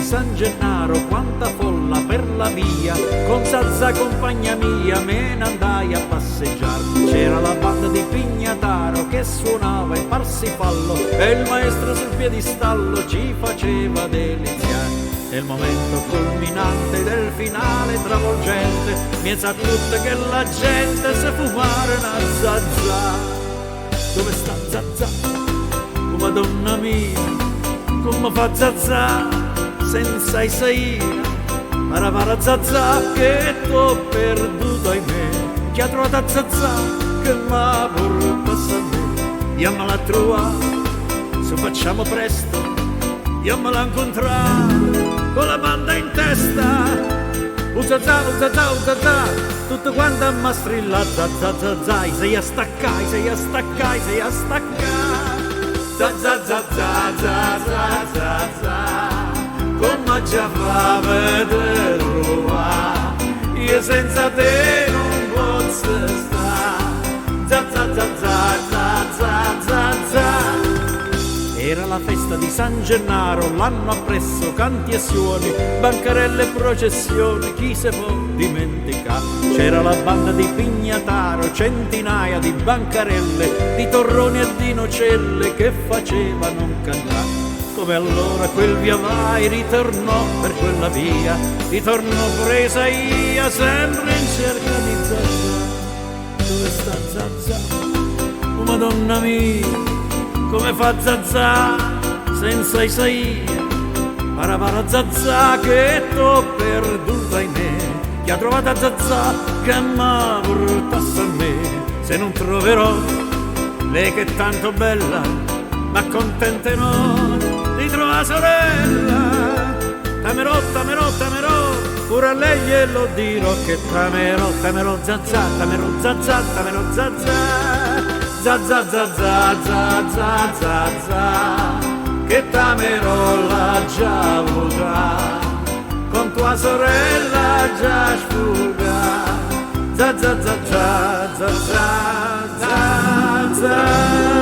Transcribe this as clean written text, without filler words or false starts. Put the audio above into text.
San Gennaro, quanta folla per la via, con Zazza compagna mia me ne andai a passeggiare. C'era la banda di Pignataro che suonava il Parsifallo e il maestro sul piedistallo ci faceva deliziare. Nel momento culminante del finale travolgente mi sa tutto che la gente sa fumare una Zazza. Dove sta Zazza? Oh Madonna mia, come fa Zazza senza Isaia? Para Zazza che t'ho perduto ahimè, chi ha trovato Zazza che m'ha portato a me. Diamola a trovare, se facciamo presto, diamola a incontrare con la banda in testa. Zazza, tutto quanto a mastrilla, Zazza, sei a staccare, sei a staccare, sei a staccare. Zazza, come già fa vedere io senza te non posso stare. Zazza. Era la festa di San Gennaro, l'anno appresso canti e suoni, bancarelle e processioni, chi se può dimenticare? C'era la banda di Pignataro, centinaia di bancarelle, di torroni e di nocelle che facevano cantare. Come allora quel via vai ritornò per quella via, ritornò presa io sempre in cerca di Zazza. Dove sta Zazza? Oh Madonna mia, come fa Zazza senza Isaia? Para Zazza che t'ho perduto ahimè, chi ha trovato Zazza che m'ha portato a me. Se non troverò lei che è tanto bella, ma contenterò di trovare sorella. Tamerò, pure a lei glielo dirò che tamerò Zazza, tamerò Zazza, tamerò Zazza. Zazza, che tamerò la già avuta, con tua sorella già sfuga. Zazza.